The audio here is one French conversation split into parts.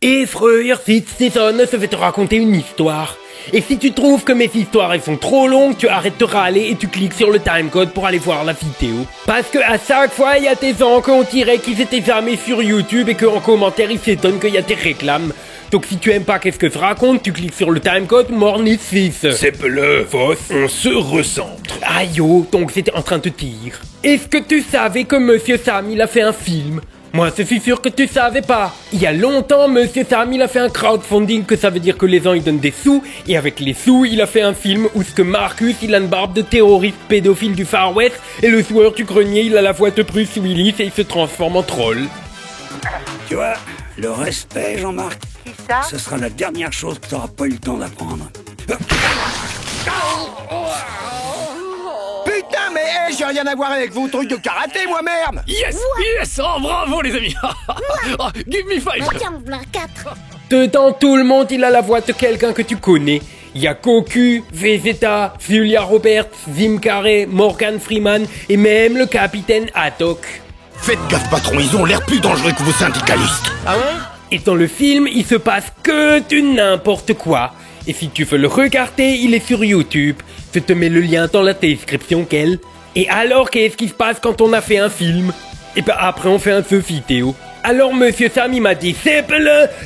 Et frère, cette saison, je vais te raconter une histoire. Et si tu trouves que mes histoires elles sont trop longues, tu arrêtes de râler et tu cliques sur le timecode pour aller voir la vidéo. Parce que à chaque fois, il y a des gens qu'on dirait qu'ils étaient jamais sur YouTube et qu'en commentaire, ils s'étonnent qu'il y a des réclames. Donc si tu aimes pas qu'est-ce que je raconte, tu cliques sur le timecode Morning 6. C'est le Voss, on se recentre. Aïe oh, donc c'était en train de te dire. Est-ce que tu savais que Monsieur Sam, il a fait un film? Moi, je suis sûr que tu savais pas. Il y a longtemps, Monsieur Sam, il a fait un crowdfunding, que ça veut dire que les gens, ils donnent des sous, et avec les sous, il a fait un film où ce que Marcus, il a une barbe de terroriste pédophile du Far West, et le joueur du grenier, il a la voix de Bruce Willis, et il se transforme en troll. Tu vois, le respect, Jean-Marc, Ça ce sera la dernière chose que t'auras pas eu le temps d'apprendre. Putain, mais hey, j'ai rien à voir avec vos trucs de karaté, moi, merde. Yes, yes, oh bravo les amis. Oh, give me five. Tiens, voilà 4. Dedans, tout le monde, il a la voix de quelqu'un que tu connais. Il y a Goku, Vegeta, Julia Roberts, Jim Carrey, Morgan Freeman, et même le capitaine Haddock. Faites gaffe, patron, ils ont l'air plus dangereux que vos syndicalistes. Ah ouais? Et dans le film, il se passe que du n'importe quoi. Et si tu veux le regarder, il est sur YouTube. Je te mets le lien dans la description, Kel. Et alors, qu'est-ce qui se passe quand on a fait un film? Et ben après, on fait un jeu vidéo. Alors, Monsieur Sam, il m'a dit, c'est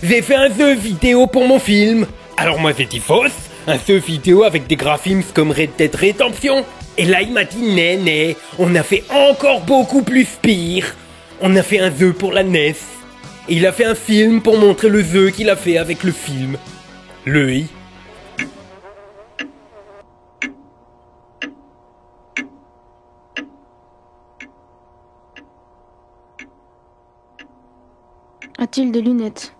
j'ai fait un jeu vidéo pour mon film. Alors moi, j'ai dit fausse, un jeu vidéo avec des graphismes comme Red Dead Redemption. Et là, il m'a dit, né, on a fait encore beaucoup plus pire. On a fait un jeu pour la NES. Et il a fait un film pour montrer le jeu qu'il a fait avec le film. L'œil. A-t-il des lunettes?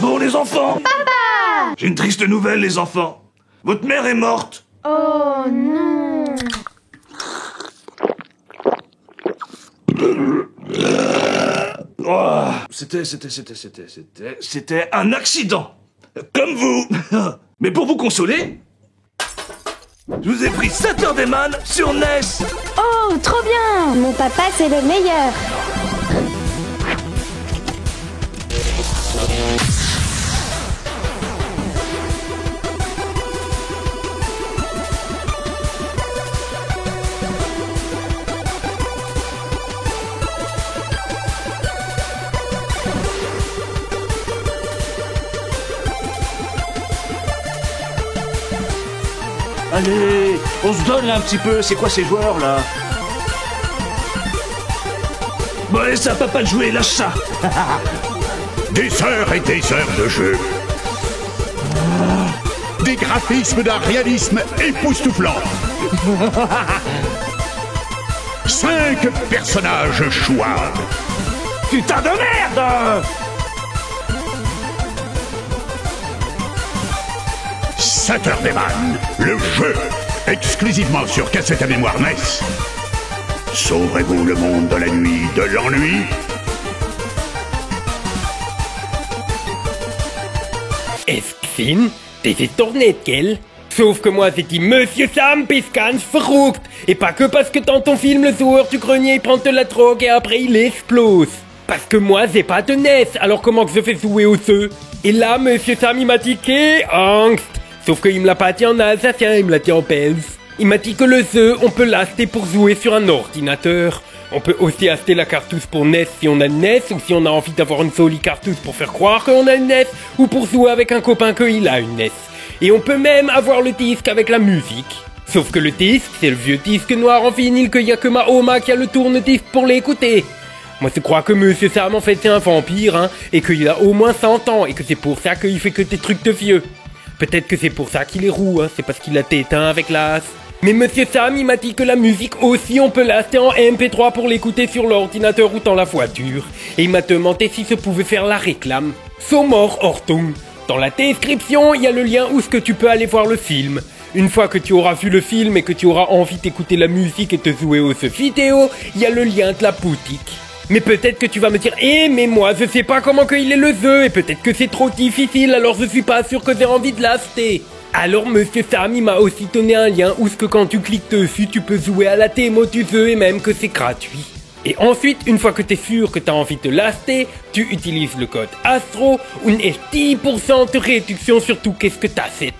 Bon les enfants. Papa! J'ai une triste nouvelle les enfants. Votre mère est morte. Oh non! Oh, c'était un accident. Comme vous. Mais pour vous consoler, je vous ai pris Saturday Man sur NES. Oh, trop bien! Mon papa, c'est le meilleur. Allez, on se donne là un petit peu. C'est quoi ces joueurs là? Bon allez, ça va pas de jouer, lâche ça. Des heures et des heures de jeu. Des graphismes d'un réalisme époustouflant. 5 personnages choix. Putain de merde! Saturday Man, le jeu, exclusivement sur cassette à mémoire NES. Sauverez-vous le monde de la nuit de l'ennui? Esquin, t'es tourné, Kel. Sauf que moi, j'ai dit Monsieur Sam Piscan Frucht. Et pas que parce que dans ton film, le joueur du grenier, il prend de la drogue et après il explose. Parce que moi, j'ai pas de NES, alors comment que je fais jouer au jeu? Et là, Monsieur Sam, il m'a dit angst. Sauf qu'il me l'a pas dit en alsacien, il me l'a dit en belge. Il m'a dit que le jeu, on peut l'acheter pour jouer sur un ordinateur. On peut aussi acheter la cartouche pour NES si on a une NES, ou si on a envie d'avoir une jolie cartouche pour faire croire qu'on a une NES, ou pour jouer avec un copain qu'il a une NES. Et on peut même avoir le disque avec la musique. Sauf que le disque, c'est le vieux disque noir en vinyle qu'il y a que ma Oma qui a le tourne-disque pour l'écouter. Moi, je crois que Monsieur Sam, en fait, c'est un vampire, hein, et qu'il a au moins 100 ans, et que c'est pour ça qu'il fait que des trucs de vieux. Peut-être que c'est pour ça qu'il est roux, hein, c'est parce qu'il a tétain avec l'as. Mais Monsieur Sam, il m'a dit que la musique aussi, on peut l'acheter en MP3 pour l'écouter sur l'ordinateur ou dans la voiture. Et il m'a demandé si je pouvais faire la réclame. Somor Ortung. Dans la description, il y a le lien où ce que tu peux aller voir le film. Une fois que tu auras vu le film et que tu auras envie d'écouter la musique et de jouer au jeu vidéo, il y a le lien de la boutique. Mais peut-être que tu vas me dire, mais moi je sais pas comment qu'il est le jeu, et peut-être que c'est trop difficile, alors je suis pas sûr que j'ai envie de l'acheter. Alors Monsieur Sam, il m'a aussi donné un lien où ce que quand tu cliques dessus, tu peux jouer à la démo du jeu et même que c'est gratuit. Et ensuite, une fois que t'es sûr que t'as envie de l'acheter, tu utilises le code ASTRO où il y a 10% de réduction sur tout qu'est-ce que t'achètes.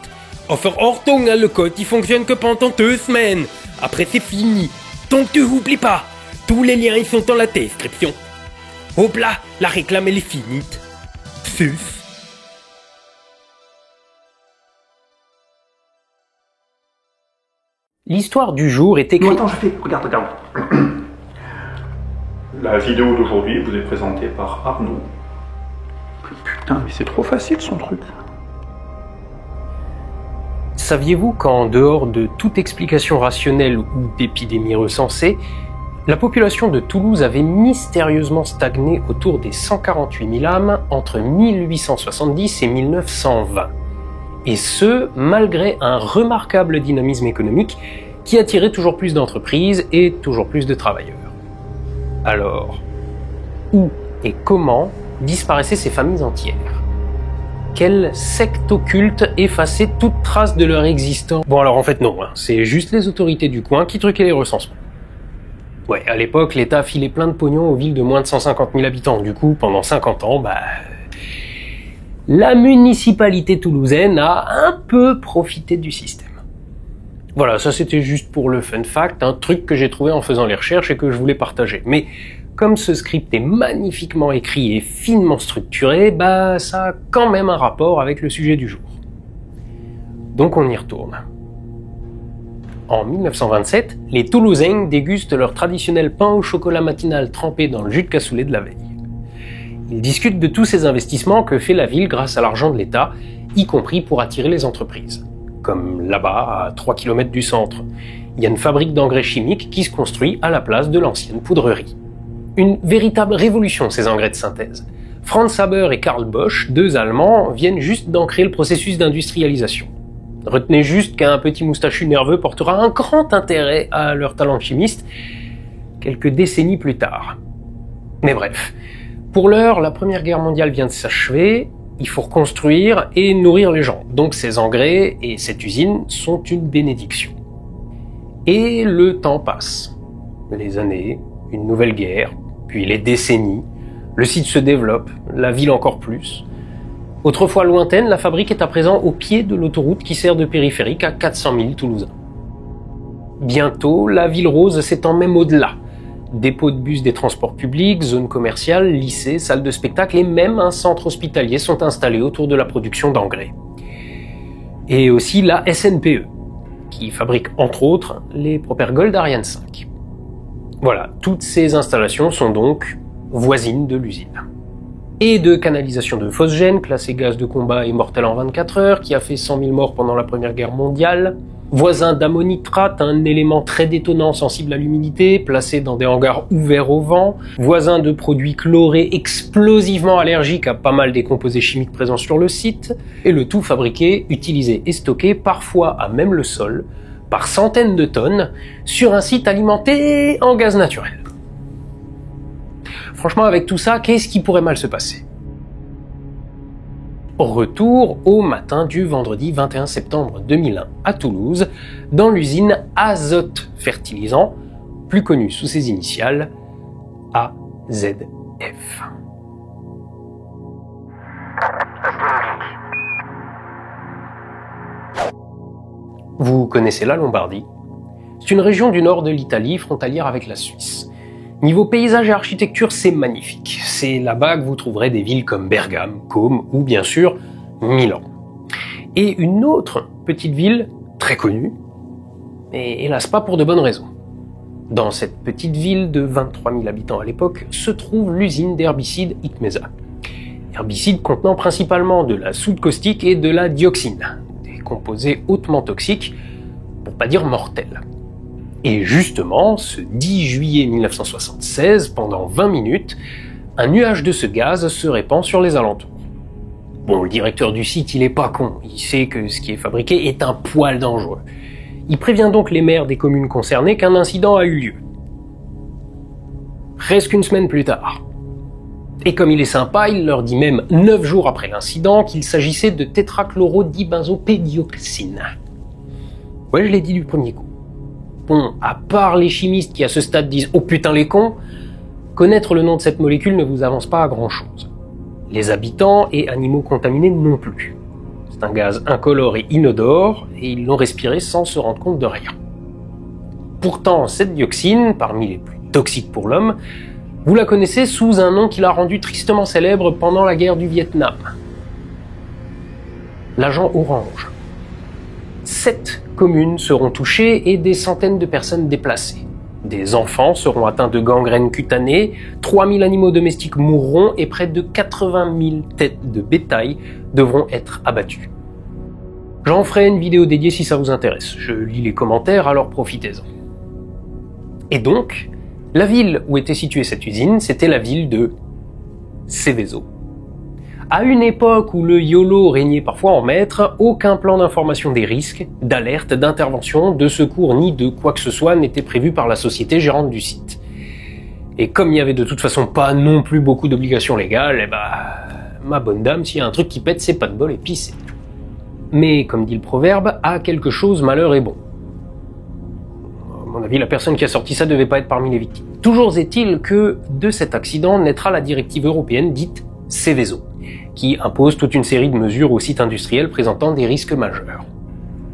Enfin, Ordnung, le code il fonctionne que pendant 2 semaines. Après c'est fini. Donc tu oublies pas. Tous les liens ils sont dans la description. Hop là, la réclame elle est finie. Sus. L'histoire du jour est écrite... Non, attends, je fais... Regarde. La vidéo d'aujourd'hui vous est présentée par Arnaud. Putain, mais c'est trop facile son truc. Saviez-vous qu'en dehors de toute explication rationnelle ou d'épidémie recensée, la population de Toulouse avait mystérieusement stagné autour des 148 000 âmes entre 1870 et 1920. Et ce, malgré un remarquable dynamisme économique qui attirait toujours plus d'entreprises et toujours plus de travailleurs. Alors, où et comment disparaissaient ces familles entières ? Quelle secte occulte effaçait toute trace de leur existence ? Bon alors en fait non, c'est juste les autorités du coin qui truquaient les recensements. Ouais, à l'époque, l'État filait plein de pognon aux villes de moins de 150 000 habitants. Du coup, pendant 50 ans, la municipalité toulousaine a un peu profité du système. Voilà, ça c'était juste pour le fun fact, un truc que j'ai trouvé en faisant les recherches et que je voulais partager. Mais comme ce script est magnifiquement écrit et finement structuré, ça a quand même un rapport avec le sujet du jour. Donc on y retourne. En 1927, les Toulousains dégustent leur traditionnel pain au chocolat matinal trempé dans le jus de cassoulet de la veille. Ils discutent de tous ces investissements que fait la ville grâce à l'argent de l'État, y compris pour attirer les entreprises. Comme là-bas, à 3 km du centre, il y a une fabrique d'engrais chimiques qui se construit à la place de l'ancienne poudrerie. Une véritable révolution, ces engrais de synthèse. Franz Haber et Karl Bosch, 2 Allemands, viennent juste d'ancrer le processus d'industrialisation. Retenez juste qu'un petit moustachu nerveux portera un grand intérêt à leur talent de chimiste quelques décennies plus tard. Mais bref, pour l'heure, la Première Guerre mondiale vient de s'achever, il faut reconstruire et nourrir les gens. Donc ces engrais et cette usine sont une bénédiction. Et le temps passe. Les années, une nouvelle guerre, puis les décennies, le site se développe, la ville encore plus. Autrefois lointaine, la fabrique est à présent au pied de l'autoroute qui sert de périphérique à 400 000 Toulousains. Bientôt, la ville rose s'étend même au-delà. Dépôts de bus des transports publics, zones commerciales, lycées, salles de spectacle et même un centre hospitalier sont installés autour de la production d'engrais. Et aussi la SNPE, qui fabrique entre autres les Propergold Ariane 5. Voilà, toutes ces installations sont donc voisines de l'usine. Et de canalisation de phosgène, classé gaz de combat et mortel en 24 heures, qui a fait 100 000 morts pendant la Première Guerre mondiale. Voisin d'ammonitrate, un élément très détonnant sensible à l'humidité, placé dans des hangars ouverts au vent. Voisin de produits chlorés explosivement allergiques à pas mal des composés chimiques présents sur le site. Et le tout fabriqué, utilisé et stocké, parfois à même le sol, par centaines de tonnes, sur un site alimenté en gaz naturel. Franchement, avec tout ça, qu'est-ce qui pourrait mal se passer ? Retour au matin du vendredi 21 septembre 2001 à Toulouse, dans l'usine Azote Fertilisant, plus connue sous ses initiales AZF. Vous connaissez la Lombardie ? C'est une région du nord de l'Italie, frontalière avec la Suisse. Niveau paysage et architecture, c'est magnifique. C'est là-bas que vous trouverez des villes comme Bergame, Côme ou bien sûr Milan. Et une autre petite ville très connue, mais hélas pas pour de bonnes raisons. Dans cette petite ville de 23 000 habitants à l'époque se trouve l'usine d'herbicide Itmesa. Herbicide contenant principalement de la soude caustique et de la dioxine, des composés hautement toxiques, pour pas dire mortels. Et justement, ce 10 juillet 1976, pendant 20 minutes, un nuage de ce gaz se répand sur les alentours. Bon, le directeur du site, il est pas con, il sait que ce qui est fabriqué est un poil dangereux. Il prévient donc les maires des communes concernées qu'un incident a eu lieu. Presque une semaine plus tard. Et comme il est sympa, il leur dit même 9 jours après l'incident qu'il s'agissait de tétrachlorodibenzopédioxine. Ouais, je l'ai dit du premier coup. Bon, à part les chimistes qui à ce stade disent « Oh putain les cons », Connaître le nom de cette molécule ne vous avance pas à grand chose. Les habitants et animaux contaminés non plus. C'est un gaz incolore et inodore, et ils l'ont respiré sans se rendre compte de rien. Pourtant, cette dioxine, parmi les plus toxiques pour l'homme, vous la connaissez sous un nom qui l'a rendu tristement célèbre pendant la guerre du Vietnam. L'agent orange. 7 communes seront touchées et des centaines de personnes déplacées. Des enfants seront atteints de gangrène cutanée, 3000 animaux domestiques mourront et près de 80 000 têtes de bétail devront être abattues. J'en ferai une vidéo dédiée si ça vous intéresse. Je lis les commentaires, alors profitez-en. Et donc, la ville où était située cette usine, c'était la ville de Seveso. À une époque où le YOLO régnait parfois en maître, aucun plan d'information des risques, d'alerte, d'intervention, de secours ni de quoi que ce soit n'était prévu par la société gérante du site. Et comme il n'y avait de toute façon pas non plus beaucoup d'obligations légales, ma bonne dame, s'il y a un truc qui pète, c'est pas de bol et puis c'est tout. Mais comme dit le proverbe, à quelque chose malheur est bon. À mon avis, la personne qui a sorti ça devait pas être parmi les victimes. Toujours est-il que de cet accident naîtra la directive européenne dite Seveso, qui impose toute une série de mesures aux sites industriels présentant des risques majeurs.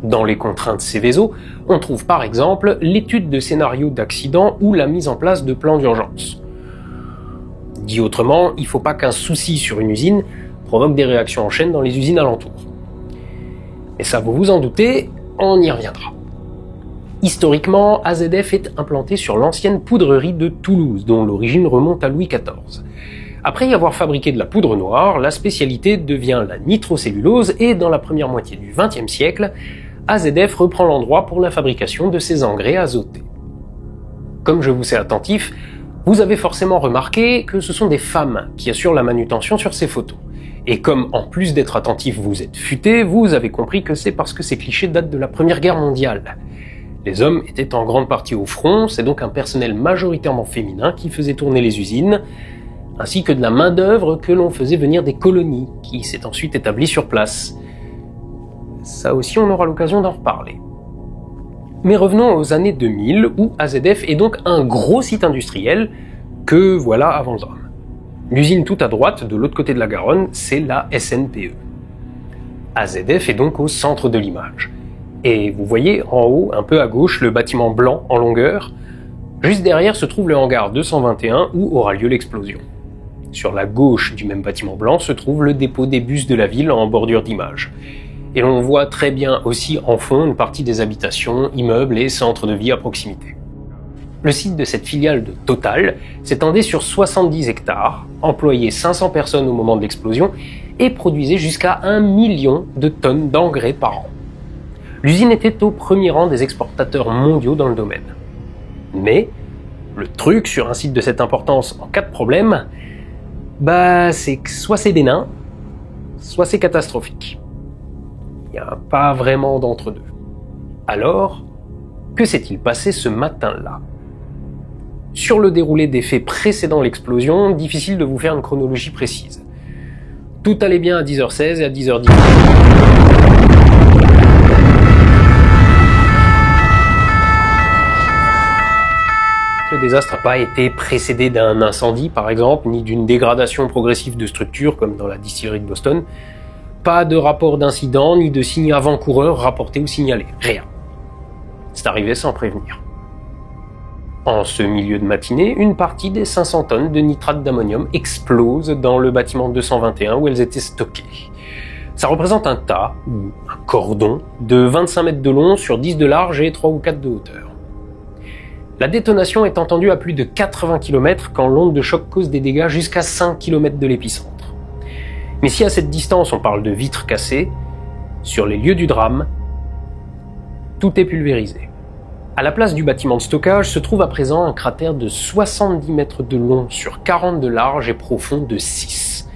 Dans les contraintes Seveso, on trouve par exemple l'étude de scénarios d'accident ou la mise en place de plans d'urgence. Dit autrement, il ne faut pas qu'un souci sur une usine provoque des réactions en chaîne dans les usines alentours. Et ça, vous vous en doutez, on y reviendra. Historiquement, AZF est implanté sur l'ancienne poudrerie de Toulouse, dont l'origine remonte à Louis XIV. Après y avoir fabriqué de la poudre noire, la spécialité devient la nitrocellulose et dans la première moitié du XXe siècle, AZF reprend l'endroit pour la fabrication de ces engrais azotés. Comme je vous sais attentif, vous avez forcément remarqué que ce sont des femmes qui assurent la manutention sur ces photos. Et comme en plus d'être attentif vous êtes futé, vous avez compris que c'est parce que ces clichés datent de la Première Guerre mondiale. Les hommes étaient en grande partie au front, c'est donc un personnel majoritairement féminin qui faisait tourner les usines, ainsi que de la main-d'œuvre que l'on faisait venir des colonies, qui s'est ensuite établie sur place. Ça aussi, on aura l'occasion d'en reparler. Mais revenons aux années 2000, où AZF est donc un gros site industriel que voilà avant le drame. L'usine tout à droite, de l'autre côté de la Garonne, c'est la SNPE. AZF est donc au centre de l'image. Et vous voyez en haut, un peu à gauche, le bâtiment blanc en longueur. Juste derrière se trouve le hangar 221 où aura lieu l'explosion. Sur la gauche du même bâtiment blanc se trouve le dépôt des bus de la ville en bordure d'image. Et l'on voit très bien aussi en fond une partie des habitations, immeubles et centres de vie à proximité. Le site de cette filiale de Total s'étendait sur 70 hectares, employait 500 personnes au moment de l'explosion et produisait jusqu'à 1 million de tonnes d'engrais par an. L'usine était au premier rang des exportateurs mondiaux dans le domaine. Mais le truc sur un site de cette importance en cas de problème, c'est que soit c'est bénin, soit c'est catastrophique. Il n'y a pas vraiment d'entre-deux. Alors, que s'est-il passé ce matin-là ? Sur le déroulé des faits précédant l'explosion, difficile de vous faire une chronologie précise. Tout allait bien à 10h16 et à 10h10. Le désastre n'a pas été précédé d'un incendie, par exemple, ni d'une dégradation progressive de structures, comme dans la distillerie de Boston. Pas de rapport d'incident, ni de signes avant-coureurs rapportés ou signalés. Rien. C'est arrivé sans prévenir. En ce milieu de matinée, une partie des 500 tonnes de nitrate d'ammonium explose dans le bâtiment 221 où elles étaient stockées. Ça représente un tas, ou un cordon, de 25 mètres de long sur 10 de large et 3 ou 4 de hauteur. La détonation est entendue à plus de 80 km quand l'onde de choc cause des dégâts jusqu'à 5 km de l'épicentre. Mais si à cette distance on parle de vitres cassées, sur les lieux du drame, tout est pulvérisé. À la place du bâtiment de stockage se trouve à présent un cratère de 70 mètres de long sur 40 de large et profond de 6.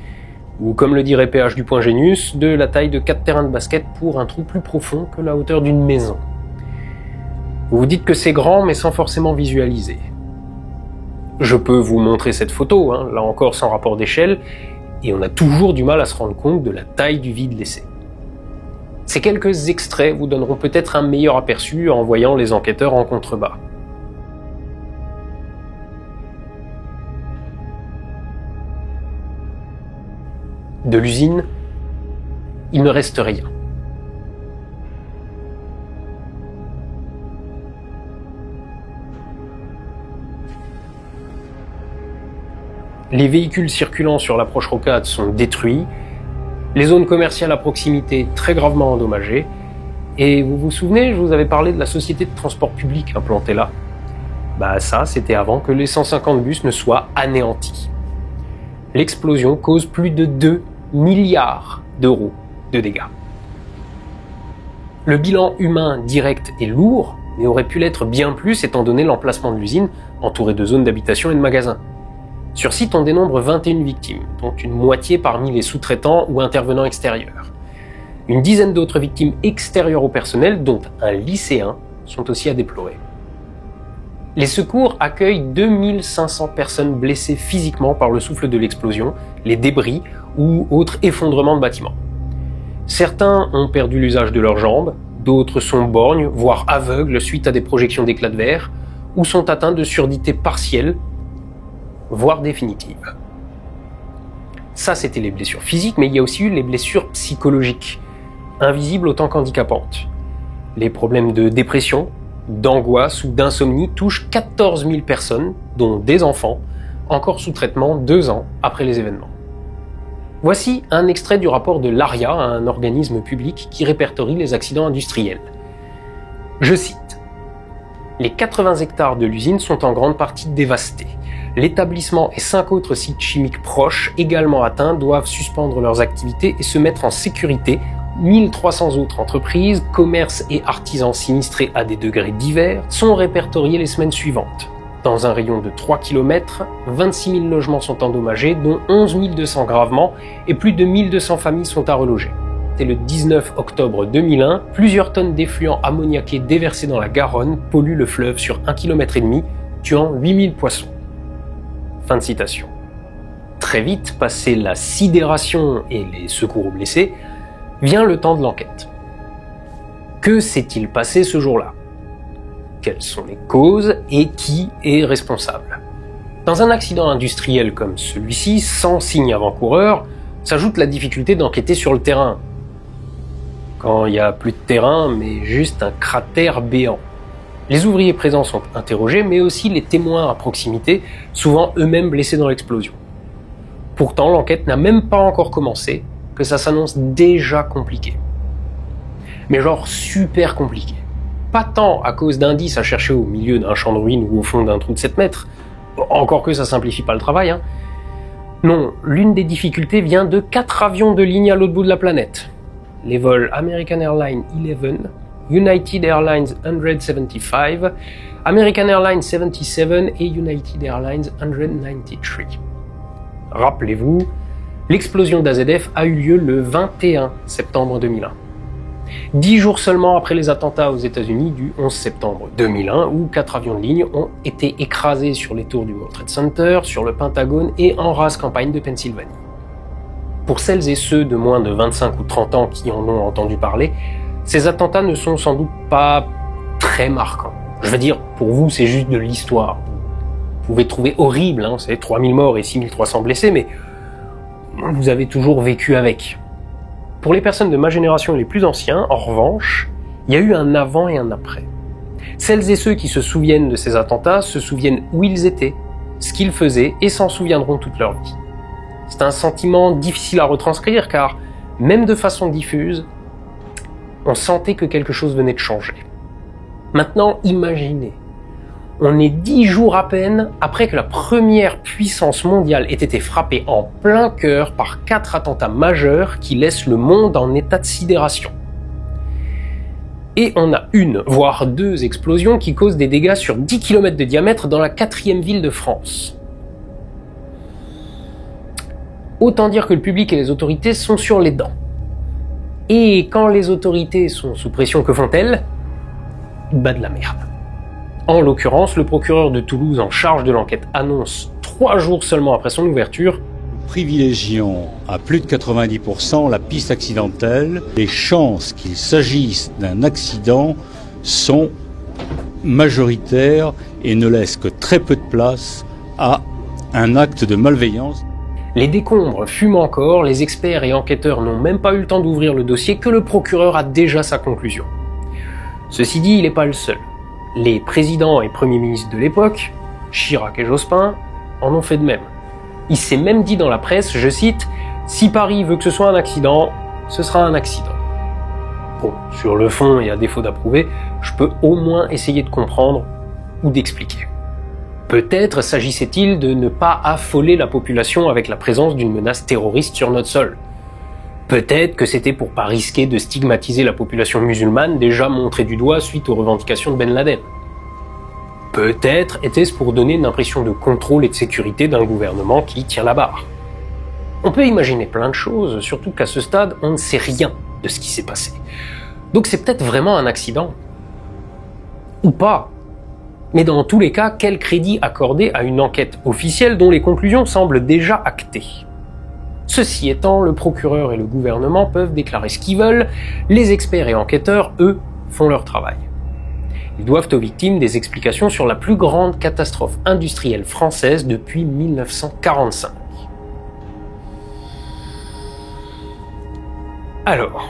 Ou comme le dirait PH du Point Génius, de la taille de 4 terrains de basket pour un trou plus profond que la hauteur d'une maison. Vous vous dites que c'est grand mais sans forcément visualiser. Je peux vous montrer cette photo, là encore sans rapport d'échelle, et on a toujours du mal à se rendre compte de la taille du vide laissé. Ces quelques extraits vous donneront peut-être un meilleur aperçu en voyant les enquêteurs en contrebas. de l'usine, il ne reste rien. Les véhicules circulant sur l'approche rocade sont détruits, les zones commerciales à proximité très gravement endommagées, et vous vous souvenez, je vous avais parlé de la société de transport public implantée là. Ça, c'était avant que les 150 bus ne soient anéantis. L'explosion cause plus de 2 milliards d'euros de dégâts. Le bilan humain direct est lourd, mais aurait pu l'être bien plus étant donné l'emplacement de l'usine, entourée de zones d'habitation et de magasins. Sur site, on dénombre 21 victimes, dont une moitié parmi les sous-traitants ou intervenants extérieurs. Une dizaine d'autres victimes extérieures au personnel, dont un lycéen, sont aussi à déplorer. Les secours accueillent 2500 personnes blessées physiquement par le souffle de l'explosion, les débris ou autres effondrements de bâtiments. Certains ont perdu l'usage de leurs jambes, d'autres sont borgnes, voire aveugles suite à des projections d'éclats de verre, ou sont atteints de surdité partielle, voire définitive. Ça, c'était les blessures physiques, mais il y a aussi eu les blessures psychologiques, invisibles autant qu'handicapantes. Les problèmes de dépression, d'angoisse ou d'insomnie touchent 14 000 personnes, dont des enfants, encore sous traitement 2 ans après les événements. Voici un extrait du rapport de l'ARIA, un organisme public qui répertorie les accidents industriels. Je cite : « Les 80 hectares de l'usine sont en grande partie dévastés. L'établissement et 5 autres sites chimiques proches, également atteints, doivent suspendre leurs activités et se mettre en sécurité. 1300 autres entreprises, commerces et artisans sinistrés à des degrés divers sont répertoriés les semaines suivantes. Dans un rayon de 3 km, 26 000 logements sont endommagés, dont 11 200 gravement, et plus de 1200 familles sont à reloger. Dès le 19 octobre 2001, plusieurs tonnes d'effluents ammoniaqués déversés dans la Garonne polluent le fleuve sur 1,5 km, tuant 8000 poissons. » Fin de citation. Très vite, passé la sidération et les secours aux blessés, vient le temps de l'enquête. Que s'est-il passé ce jour-là ? Quelles sont les causes et qui est responsable ? Dans un accident industriel comme celui-ci, sans signe avant-coureur, s'ajoute la difficulté d'enquêter sur le terrain. Quand il n'y a plus de terrain, mais juste un cratère béant. Les ouvriers présents sont interrogés, mais aussi les témoins à proximité, souvent eux-mêmes blessés dans l'explosion. Pourtant, l'enquête n'a même pas encore commencé, que ça s'annonce déjà compliqué. Mais genre super compliqué. Pas tant à cause d'indices à chercher au milieu d'un champ de ruines ou au fond d'un trou de 7 mètres, encore que ça simplifie pas le travail, hein. Non, l'une des difficultés vient de 4 avions de ligne à l'autre bout de la planète. Les vols American Airlines 11, United Airlines 175, American Airlines 77 et United Airlines 193. Rappelez-vous, l'explosion d'AZF a eu lieu le 21 septembre 2001. 10 jours seulement après les attentats aux États-Unis du 11 septembre 2001, où 4 avions de ligne ont été écrasés sur les tours du World Trade Center, sur le Pentagone et en rase campagne de Pennsylvanie. Pour celles et ceux de moins de 25 ou 30 ans qui en ont entendu parler, ces attentats ne sont sans doute pas très marquants. Je veux dire, pour vous, c'est juste de l'histoire. Vous pouvez trouver horrible, hein, c'est 3000 morts et 6300 blessés, mais vous avez toujours vécu avec. Pour les personnes de ma génération et les plus anciens, en revanche, il y a eu un avant et un après. Celles et ceux qui se souviennent de ces attentats se souviennent où ils étaient, ce qu'ils faisaient et s'en souviendront toute leur vie. C'est un sentiment difficile à retranscrire car, même de façon diffuse, on sentait que quelque chose venait de changer. Maintenant, imaginez, on est 10 jours à peine après que la première puissance mondiale ait été frappée en plein cœur par 4 attentats majeurs qui laissent le monde en état de sidération. Et on a 1, voire 2 explosions qui causent des dégâts sur 10 km de diamètre dans la 4e ville de France. Autant dire que le public et les autorités sont sur les dents. Et quand les autorités sont sous pression, que font-elles ? Bah de la merde. En l'occurrence, le procureur de Toulouse en charge de l'enquête annonce 3 jours seulement après son ouverture: nous privilégions à plus de 90% la piste accidentelle. Les chances qu'il s'agisse d'un accident sont majoritaires et ne laissent que très peu de place à un acte de malveillance. Les décombres fument encore, les experts et enquêteurs n'ont même pas eu le temps d'ouvrir le dossier que le procureur a déjà sa conclusion. Ceci dit, il n'est pas le seul. Les présidents et premiers ministres de l'époque, Chirac et Jospin, en ont fait de même. Il s'est même dit dans la presse, je cite, « Si Paris veut que ce soit un accident, ce sera un accident. » Bon, sur le fond et à défaut d'approuver, je peux au moins essayer de comprendre ou d'expliquer. Peut-être s'agissait-il de ne pas affoler la population avec la présence d'une menace terroriste sur notre sol. Peut-être que c'était pour pas risquer de stigmatiser la population musulmane déjà montrée du doigt suite aux revendications de Ben Laden. Peut-être était-ce pour donner une impression de contrôle et de sécurité d'un gouvernement qui tient la barre. On peut imaginer plein de choses, surtout qu'à ce stade, on ne sait rien de ce qui s'est passé. Donc c'est peut-être vraiment un accident. Ou pas. Mais dans tous les cas, quel crédit accorder à une enquête officielle dont les conclusions semblent déjà actées ? Ceci étant, le procureur et le gouvernement peuvent déclarer ce qu'ils veulent, les experts et enquêteurs, eux, font leur travail. Ils doivent aux victimes des explications sur la plus grande catastrophe industrielle française depuis 1945. Alors,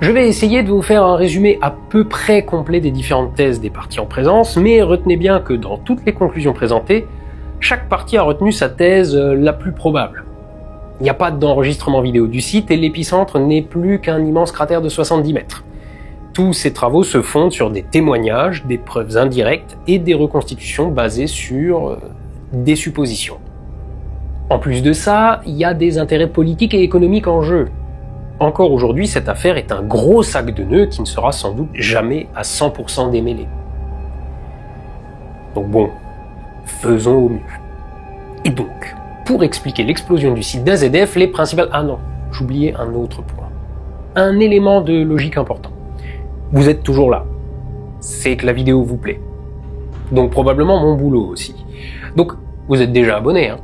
je vais essayer de vous faire un résumé à peu près complet des différentes thèses des parties en présence, mais retenez bien que dans toutes les conclusions présentées, chaque partie a retenu sa thèse la plus probable. Il n'y a pas d'enregistrement vidéo du site et l'épicentre n'est plus qu'un immense cratère de 70 mètres. Tous ces travaux se fondent sur des témoignages, des preuves indirectes et des reconstitutions basées sur des suppositions. En plus de ça, il y a des intérêts politiques et économiques en jeu. Encore aujourd'hui, cette affaire est un gros sac de nœuds qui ne sera sans doute jamais à 100% démêlé. Donc bon, faisons au mieux. Et donc, pour expliquer l'explosion du site d'AZF, les principales... Ah non, j'oubliais un autre point. Un élément de logique important. Vous êtes toujours là. C'est que la vidéo vous plaît. Donc probablement mon boulot aussi. Donc, vous êtes déjà abonné, hein.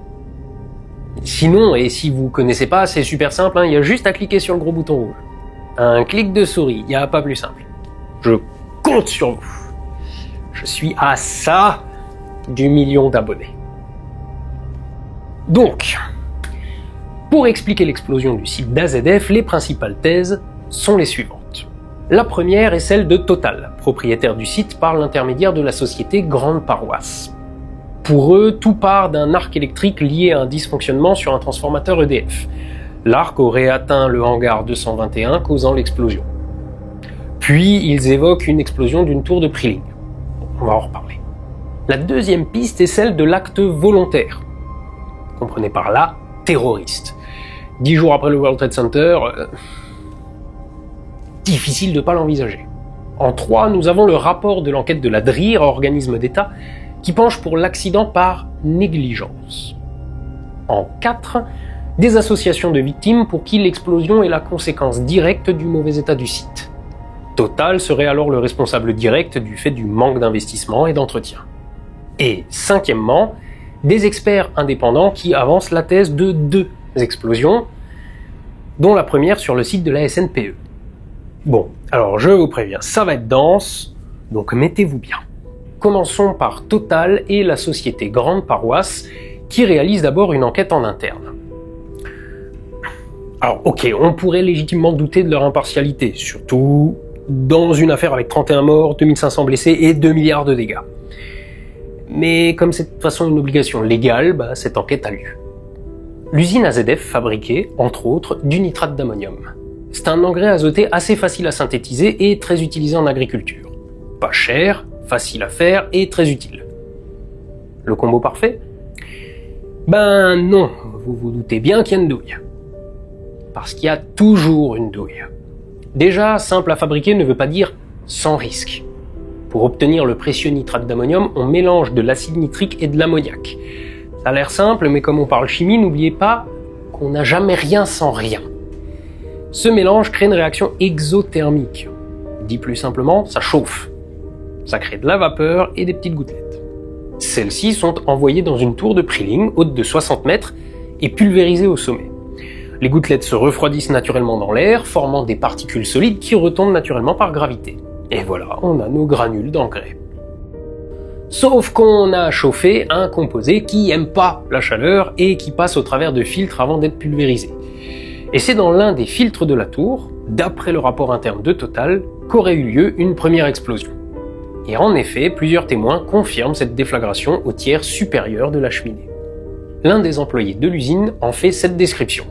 Sinon, et si vous connaissez pas, c'est super simple, hein, il y a juste à cliquer sur le gros bouton rouge. Un clic de souris, il n'y a pas plus simple. Je compte sur vous. Je suis à ça du million d'abonnés. Donc, pour expliquer l'explosion du site d'AZF, les principales thèses sont les suivantes. La première est celle de Total, propriétaire du site par l'intermédiaire de la société Grande Paroisse. Pour eux, tout part d'un arc électrique lié à un dysfonctionnement sur un transformateur EDF. L'arc aurait atteint le hangar 221, causant l'explosion. Puis, ils évoquent une explosion d'une tour de Prilling. On va en reparler. La deuxième piste est celle de l'acte volontaire. Comprenez par là, terroriste. 10 jours après le World Trade Center, difficile de ne pas l'envisager. En 3, nous avons le rapport de l'enquête de la DRIR, organisme d'État, qui penche pour l'accident par négligence. En 4, des associations de victimes pour qui l'explosion est la conséquence directe du mauvais état du site. Total serait alors le responsable direct du fait du manque d'investissement et d'entretien. Et cinquièmement, des experts indépendants qui avancent la thèse de 2 explosions, dont la première sur le site de la SNPE. Bon, alors je vous préviens, ça va être dense, donc mettez-vous bien. Commençons par Total et la société Grande Paroisse, qui réalise d'abord une enquête en interne. Alors ok, on pourrait légitimement douter de leur impartialité, surtout dans une affaire avec 31 morts, 2500 blessés et 2 milliards de dégâts. Mais comme c'est de toute façon une obligation légale, cette enquête a lieu. L'usine AZF fabriquait, entre autres, du nitrate d'ammonium. C'est un engrais azoté assez facile à synthétiser et très utilisé en agriculture. Pas cher, facile à faire et très utile. Le combo parfait ? Ben non, vous vous doutez bien qu'il y a une douille. Parce qu'il y a toujours une douille. Déjà, simple à fabriquer ne veut pas dire sans risque. Pour obtenir le précieux nitrate d'ammonium, on mélange de l'acide nitrique et de l'ammoniac. Ça a l'air simple, mais comme on parle chimie, n'oubliez pas qu'on n'a jamais rien sans rien. Ce mélange crée une réaction exothermique. Dit plus simplement, ça chauffe. Ça crée de la vapeur et des petites gouttelettes. Celles-ci sont envoyées dans une tour de Prilling, haute de 60 mètres, et pulvérisées au sommet. Les gouttelettes se refroidissent naturellement dans l'air, formant des particules solides qui retombent naturellement par gravité. Et voilà, on a nos granules d'engrais. Sauf qu'on a chauffé un composé qui aime pas la chaleur et qui passe au travers de filtres avant d'être pulvérisé. Et c'est dans l'un des filtres de la tour, d'après le rapport interne de Total, qu'aurait eu lieu une première explosion. Et en effet, plusieurs témoins confirment cette déflagration au tiers supérieur de la cheminée. L'un des employés de l'usine en fait cette description.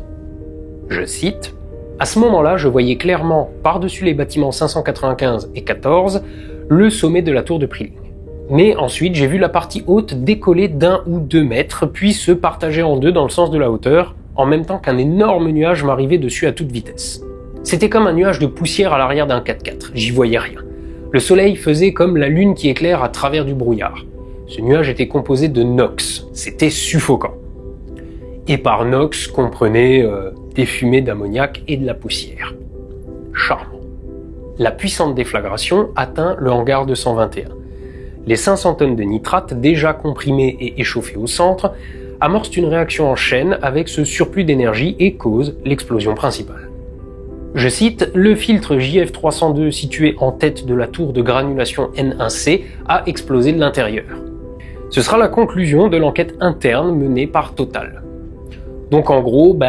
Je cite: « À ce moment-là, je voyais clairement, par-dessus les bâtiments 595 et 14, le sommet de la tour de Prilling. Mais ensuite, j'ai vu la partie haute décoller d'1 ou 2 mètres, puis se partager en deux dans le sens de la hauteur, en même temps qu'un énorme nuage m'arrivait dessus à toute vitesse. C'était comme un nuage de poussière à l'arrière d'un 4x4, j'y voyais rien. Le soleil faisait comme la lune qui éclaire à travers du brouillard. Ce nuage était composé de NOx, c'était suffocant. Et par NOx, comprenez des fumées d'ammoniac et de la poussière. Charmant. La puissante déflagration atteint le hangar 221. Les 500 tonnes de nitrate, déjà comprimées et échauffées au centre, amorcent une réaction en chaîne avec ce surplus d'énergie et causent l'explosion principale. Je cite, « Le filtre JF302 situé en tête de la tour de granulation N1C a explosé de l'intérieur. » Ce sera la conclusion de l'enquête interne menée par Total. Donc en gros,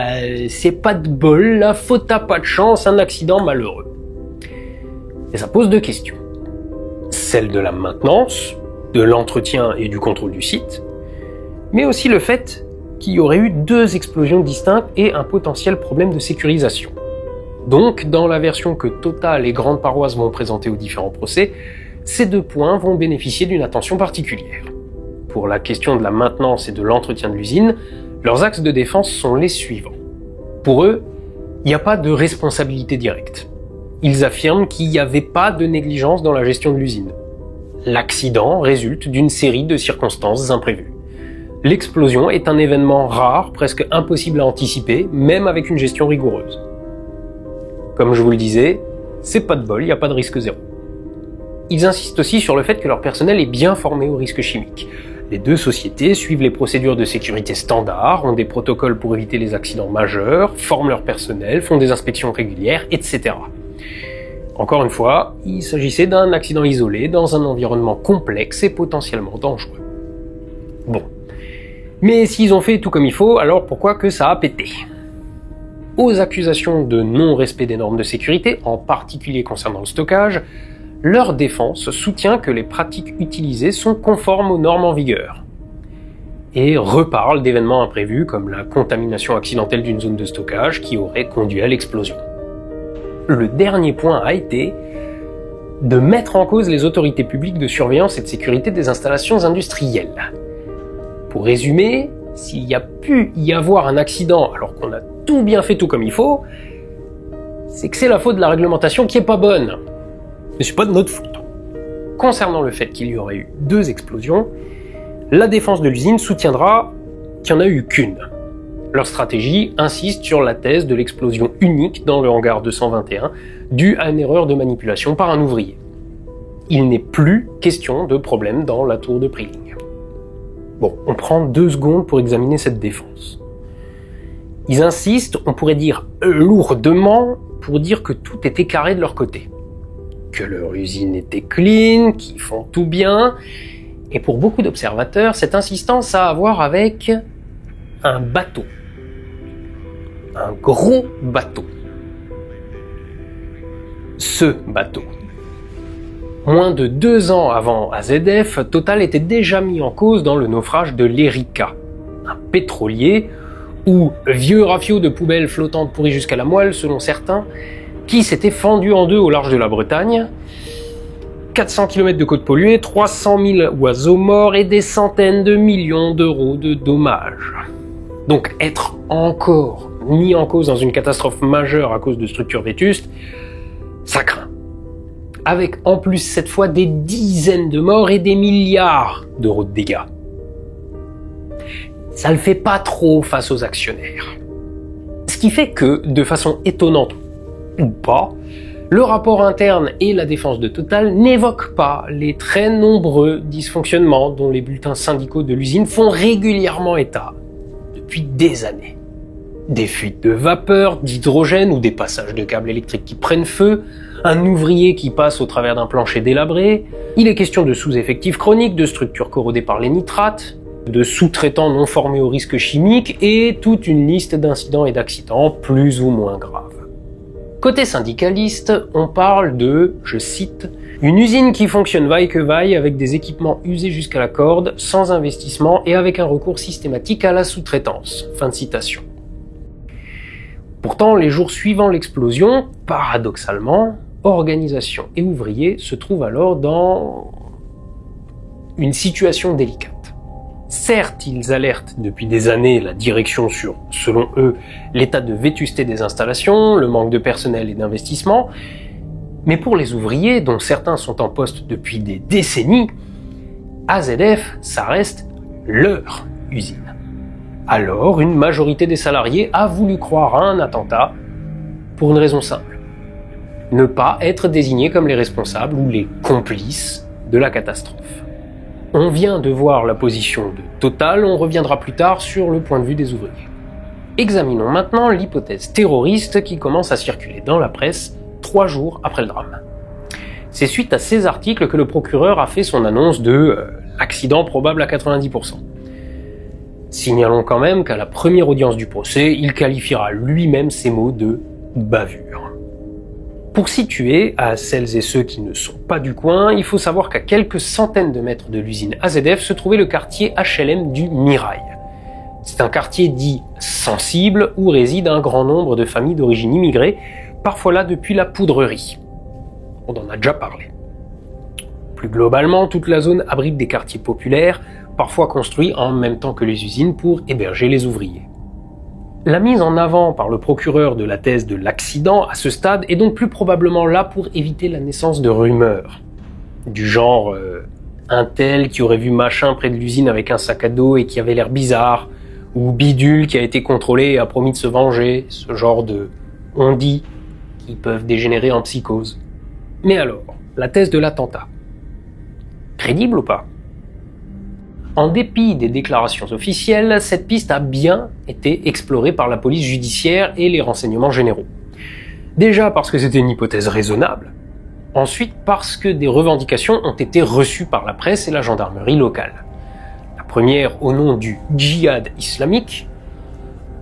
c'est pas de bol, la faute à pas de chance, un accident malheureux. Et ça pose deux questions. Celle de la maintenance, de l'entretien et du contrôle du site, mais aussi le fait qu'il y aurait eu 2 explosions distinctes et un potentiel problème de sécurisation. Donc, dans la version que Total et Grande Paroisse vont présenter aux différents procès, ces 2 points vont bénéficier d'une attention particulière. Pour la question de la maintenance et de l'entretien de l'usine, leurs axes de défense sont les suivants. Pour eux, il n'y a pas de responsabilité directe. Ils affirment qu'il n'y avait pas de négligence dans la gestion de l'usine. L'accident résulte d'une série de circonstances imprévues. L'explosion est un événement rare, presque impossible à anticiper, même avec une gestion rigoureuse. Comme je vous le disais, c'est pas de bol, il n'y a pas de risque zéro. Ils insistent aussi sur le fait que leur personnel est bien formé aux risques chimiques. Les 2 sociétés suivent les procédures de sécurité standards, ont des protocoles pour éviter les accidents majeurs, forment leur personnel, font des inspections régulières, etc. Encore une fois, il s'agissait d'un accident isolé dans un environnement complexe et potentiellement dangereux. Bon. Mais s'ils ont fait tout comme il faut, alors pourquoi que ça a pété ? Aux accusations de non-respect des normes de sécurité, en particulier concernant le stockage, leur défense soutient que les pratiques utilisées sont conformes aux normes en vigueur. Et reparle d'événements imprévus comme la contamination accidentelle d'une zone de stockage qui aurait conduit à l'explosion. Le dernier point a été de mettre en cause les autorités publiques de surveillance et de sécurité des installations industrielles. Pour résumer, s'il y a pu y avoir un accident alors qu'on a tout bien fait tout comme il faut, c'est que c'est la faute de la réglementation qui est pas bonne. Mais c'est pas de notre faute. Concernant le fait qu'il y aurait eu 2 explosions, la défense de l'usine soutiendra qu'il n'y en a eu qu'une. Leur stratégie insiste sur la thèse de l'explosion unique dans le hangar 221, due à une erreur de manipulation par un ouvrier. Il n'est plus question de problème dans la tour de Prilling. Bon, on prend 2 secondes pour examiner cette défense. Ils insistent, on pourrait dire lourdement, pour dire que tout était carré de leur côté. Que leur usine était clean, qu'ils font tout bien. Et pour beaucoup d'observateurs, cette insistance a à voir avec un bateau. Un gros bateau. Ce bateau. Moins de 2 ans avant AZF, Total était déjà mis en cause dans le naufrage de l'Erika, un pétrolier ou vieux rafio de poubelles flottantes pourries jusqu'à la moelle selon certains, qui s'était fendu en 2 au large de la Bretagne, 400 km de côtes polluées, 300 000 oiseaux morts et des centaines de millions d'euros de dommages. Donc être encore mis en cause dans une catastrophe majeure à cause de structures vétustes, ça craint. Avec en plus cette fois des dizaines de morts et des milliards d'euros de dégâts. Ça le fait pas trop face aux actionnaires. Ce qui fait que, de façon étonnante ou pas, le rapport interne et la défense de Total n'évoquent pas les très nombreux dysfonctionnements dont les bulletins syndicaux de l'usine font régulièrement état depuis des années. Des fuites de vapeur, d'hydrogène ou des passages de câbles électriques qui prennent feu, un ouvrier qui passe au travers d'un plancher délabré, il est question de sous-effectifs chroniques, de structures corrodées par les nitrates, de sous-traitants non formés aux risques chimiques et toute une liste d'incidents et d'accidents plus ou moins graves. Côté syndicaliste, on parle de, je cite, « une usine qui fonctionne vaille que vaille avec des équipements usés jusqu'à la corde, sans investissement et avec un recours systématique à la sous-traitance ». Fin de citation. Pourtant, les jours suivant l'explosion, paradoxalement, organisation et ouvriers se trouvent alors dans une situation délicate. Certes, ils alertent depuis des années la direction sur, selon eux, l'état de vétusté des installations, le manque de personnel et d'investissement, mais pour les ouvriers, dont certains sont en poste depuis des décennies, AZF, ça reste leur usine. Alors, une majorité des salariés a voulu croire à un attentat pour une raison simple. Ne pas être désignés comme les responsables ou les complices de la catastrophe. On vient de voir la position de Total, on reviendra plus tard sur le point de vue des ouvriers. Examinons maintenant l'hypothèse terroriste qui commence à circuler dans la presse 3 jours après le drame. C'est suite à ces articles que le procureur a fait son annonce de l'accident probable à 90%. Signalons quand même qu'à la première audience du procès, il qualifiera lui-même ces mots de bavure. Pour situer, à celles et ceux qui ne sont pas du coin, il faut savoir qu'à quelques centaines de mètres de l'usine AZF se trouvait le quartier HLM du Mirail. C'est un quartier dit sensible où réside un grand nombre de familles d'origine immigrée, parfois là depuis la poudrerie. On en a déjà parlé. Plus globalement, toute la zone abrite des quartiers populaires, parfois construits en même temps que les usines pour héberger les ouvriers. La mise en avant par le procureur de la thèse de l'accident à ce stade est donc plus probablement là pour éviter la naissance de rumeurs. Du genre un tel qui aurait vu machin près de l'usine avec un sac à dos et qui avait l'air bizarre, ou bidule qui a été contrôlé et a promis de se venger, ce genre de on dit qui peuvent dégénérer en psychose. Mais alors, la thèse de l'attentat, crédible ou pas ? En dépit des déclarations officielles, cette piste a bien été explorée par la police judiciaire et les renseignements généraux. Déjà parce que c'était une hypothèse raisonnable, ensuite parce que des revendications ont été reçues par la presse et la gendarmerie locale. La première au nom du djihad islamique,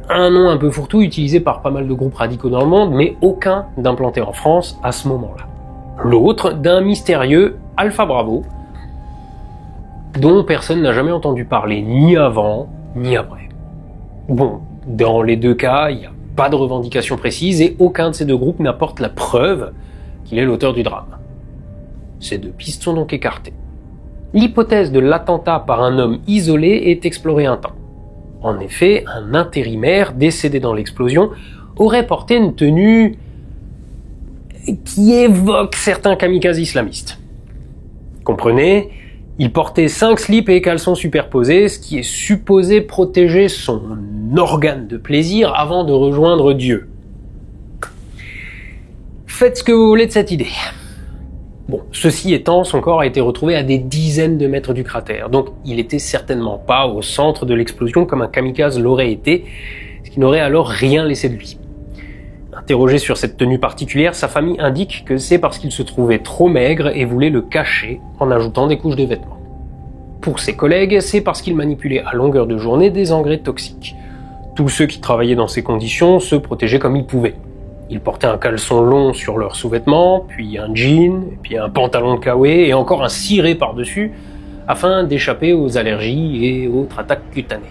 un nom un peu fourre-tout utilisé par pas mal de groupes radicaux dans le monde, mais aucun d'implanté en France à ce moment-là. L'autre d'un mystérieux Alpha Bravo, dont personne n'a jamais entendu parler ni avant, ni après. Bon, dans les deux cas, il n'y a pas de revendication précise et aucun de ces deux groupes n'apporte la preuve qu'il est l'auteur du drame. Ces deux pistes sont donc écartées. L'hypothèse de l'attentat par un homme isolé est explorée un temps. En effet, un intérimaire décédé dans l'explosion aurait porté une tenue qui évoque certains kamikazes islamistes. Comprenez ? Il portait 5 slips et caleçons superposés, ce qui est supposé protéger son organe de plaisir avant de rejoindre Dieu. Faites ce que vous voulez de cette idée. Bon, ceci étant, son corps a été retrouvé à des dizaines de mètres du cratère, donc il était certainement pas au centre de l'explosion comme un kamikaze l'aurait été, ce qui n'aurait alors rien laissé de lui. Interrogé sur cette tenue particulière, sa famille indique que c'est parce qu'il se trouvait trop maigre et voulait le cacher en ajoutant des couches de vêtements. Pour ses collègues, c'est parce qu'il manipulait à longueur de journée des engrais toxiques. Tous ceux qui travaillaient dans ces conditions se protégeaient comme ils pouvaient. Ils portaient un caleçon long sur leurs sous-vêtements, puis un jean, puis un pantalon de kawé et encore un ciré par-dessus, afin d'échapper aux allergies et autres attaques cutanées.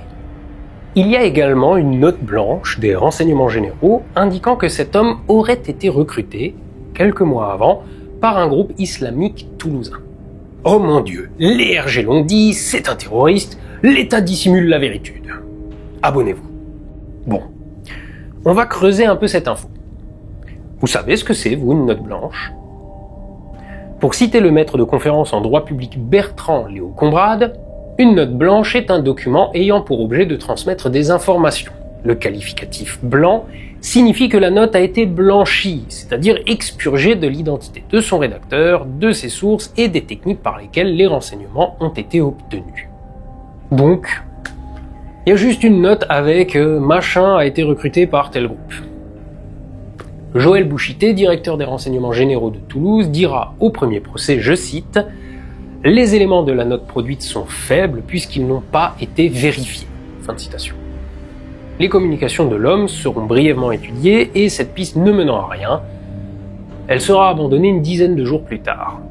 Il y a également une note blanche des renseignements généraux indiquant que cet homme aurait été recruté, quelques mois avant, par un groupe islamique toulousain. Oh mon Dieu, les RG l'ont dit, c'est un terroriste, l'État dissimule la véritude. Abonnez-vous. Bon, on va creuser un peu cette info. Vous savez ce que c'est, vous, une note blanche ? Pour citer le maître de conférence en droit public Bertrand Léo Combrade, une note blanche est un document ayant pour objet de transmettre des informations. Le qualificatif blanc signifie que la note a été blanchie, c'est-à-dire expurgée de l'identité de son rédacteur, de ses sources et des techniques par lesquelles les renseignements ont été obtenus. Donc, il y a juste une note avec machin a été recruté par tel groupe. Joël Bouchité, directeur des renseignements généraux de Toulouse, dira au premier procès, je cite, « Les éléments de la note produite sont faibles puisqu'ils n'ont pas été vérifiés. » Fin de citation. Les communications de l'homme seront brièvement étudiées et cette piste ne menant à rien, elle sera abandonnée une dizaine de jours plus tard.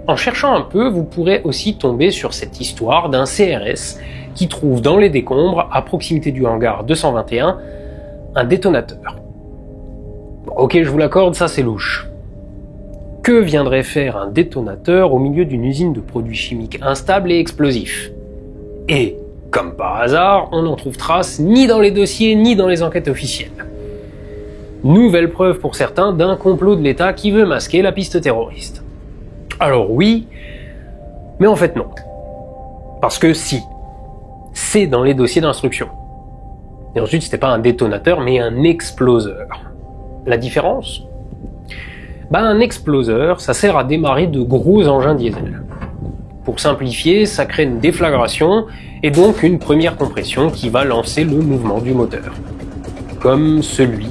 En cherchant un peu, vous pourrez aussi tomber sur cette histoire d'un CRS qui trouve dans les décombres, à proximité du hangar 221, un détonateur. Ok, je vous l'accorde, ça c'est louche. Que viendrait faire un détonateur au milieu d'une usine de produits chimiques instables et explosifs? Et, comme par hasard, on n'en trouve trace ni dans les dossiers ni dans les enquêtes officielles. Nouvelle preuve pour certains d'un complot de l'État qui veut masquer la piste terroriste. Alors oui, mais en fait non. Parce que si, c'est dans les dossiers d'instruction. Et ensuite, c'était pas un détonateur, mais un exploseur. La différence? Un exploseur, ça sert à démarrer de gros engins diesel. Pour simplifier, ça crée une déflagration et donc une première compression qui va lancer le mouvement du moteur. Comme celui,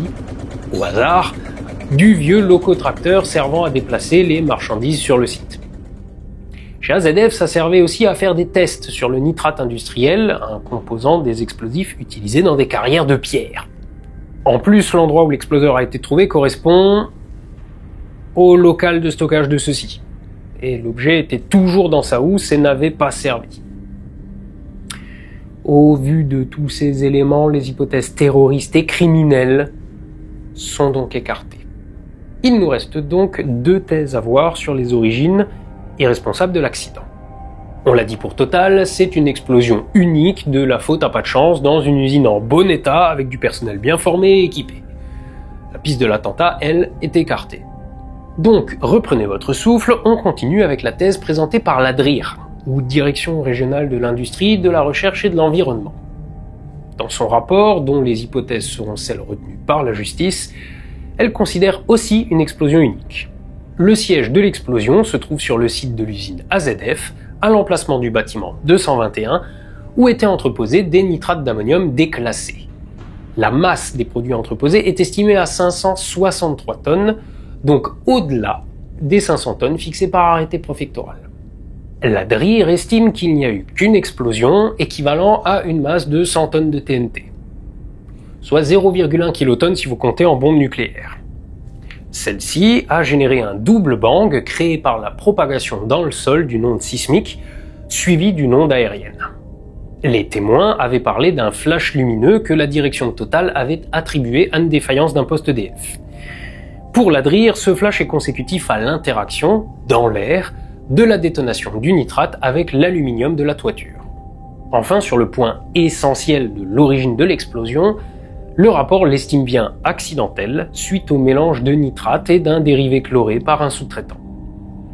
au hasard, du vieux locotracteur servant à déplacer les marchandises sur le site. Chez AZF, ça servait aussi à faire des tests sur le nitrate industriel, un composant des explosifs utilisés dans des carrières de pierre. En plus, l'endroit où l'exploseur a été trouvé correspond au local de stockage de ceux-ci. Et l'objet était toujours dans sa housse et n'avait pas servi. Au vu de tous ces éléments, les hypothèses terroristes et criminelles sont donc écartées. Il nous reste donc 2 thèses à voir sur les origines et responsables de l'accident. On l'a dit pour Total, c'est une explosion unique de la faute à pas de chance dans une usine en bon état avec du personnel bien formé et équipé. La piste de l'attentat, elle, est écartée. Donc, reprenez votre souffle, on continue avec la thèse présentée par la DRIR, ou Direction régionale de l'industrie, de la recherche et de l'environnement. Dans son rapport, dont les hypothèses seront celles retenues par la justice, elle considère aussi une explosion unique. Le siège de l'explosion se trouve sur le site de l'usine AZF, à l'emplacement du bâtiment 221, où étaient entreposés des nitrates d'ammonium déclassés. La masse des produits entreposés est estimée à 563 tonnes, donc au-delà des 500 tonnes fixées par arrêté préfectoral. La DRIR estime qu'il n'y a eu qu'une explosion équivalent à une masse de 100 tonnes de TNT, soit 0,1 kilotonnes si vous comptez en bombe nucléaire. Celle-ci a généré un double bang créé par la propagation dans le sol d'une onde sismique suivie d'une onde aérienne. Les témoins avaient parlé d'un flash lumineux que la direction de Total avait attribué à une défaillance d'un poste EDF. Pour la DRIR, ce flash est consécutif à l'interaction, dans l'air, de la détonation du nitrate avec l'aluminium de la toiture. Enfin, sur le point essentiel de l'origine de l'explosion, le rapport l'estime bien accidentelle suite au mélange de nitrate et d'un dérivé chloré par un sous-traitant.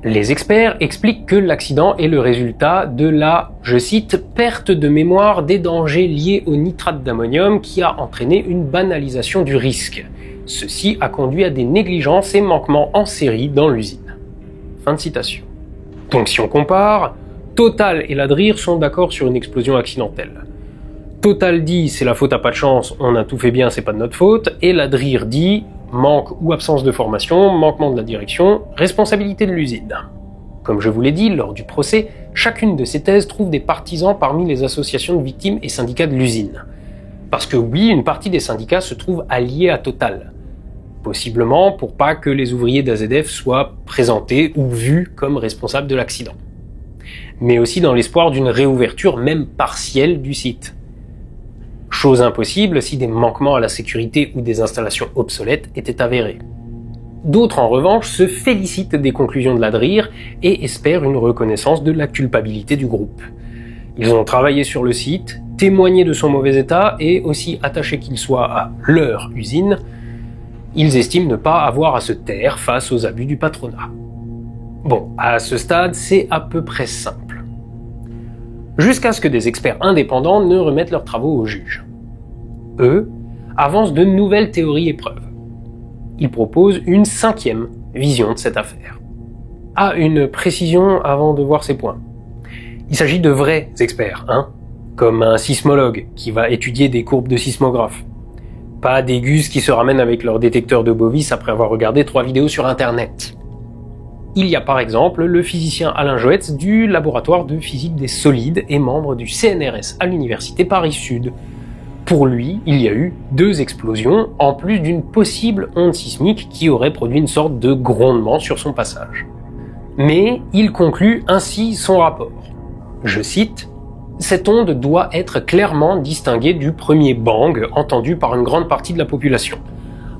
Les experts expliquent que l'accident est le résultat de la, je cite, perte de mémoire des dangers liés au nitrate d'ammonium qui a entraîné une banalisation du risque. Ceci a conduit à des négligences et manquements en série dans l'usine. Fin de citation. Donc si on compare, Total et la DRIR sont d'accord sur une explosion accidentelle. Total dit c'est la faute à pas de chance, on a tout fait bien, c'est pas de notre faute, et la DRIR dit manque ou absence de formation, manquement de la direction, responsabilité de l'usine. Comme je vous l'ai dit lors du procès, chacune de ces thèses trouve des partisans parmi les associations de victimes et syndicats de l'usine. Parce que oui, une partie des syndicats se trouve alliés à Total. Possiblement pour pas que les ouvriers d'AZF soient présentés ou vus comme responsables de l'accident. Mais aussi dans l'espoir d'une réouverture même partielle du site. Chose impossible si des manquements à la sécurité ou des installations obsolètes étaient avérés. D'autres en revanche se félicitent des conclusions de la DRIR et espèrent une reconnaissance de la culpabilité du groupe. Ils ont travaillé sur le site, témoigné de son mauvais état et aussi attachés qu'ils soient à leur usine, ils estiment ne pas avoir à se taire face aux abus du patronat. Bon, à ce stade, c'est à peu près simple. Jusqu'à ce que des experts indépendants ne remettent leurs travaux au juge. Eux avancent de nouvelles théories et preuves. Ils proposent une 5e vision de cette affaire. Ah, une précision avant de voir ces points. Il s'agit de vrais experts, comme un sismologue qui va étudier des courbes de sismographe. Pas des gus qui se ramènent avec leur détecteur de bovis après avoir regardé 3 vidéos sur internet. Il y a par exemple le physicien Alain Joetz du laboratoire de physique des solides et membre du CNRS à l'université Paris-Sud. Pour lui, il y a eu 2 explosions, en plus d'une possible onde sismique qui aurait produit une sorte de grondement sur son passage. Mais il conclut ainsi son rapport. Je cite, « Cette onde doit être clairement distinguée du premier bang entendu par une grande partie de la population.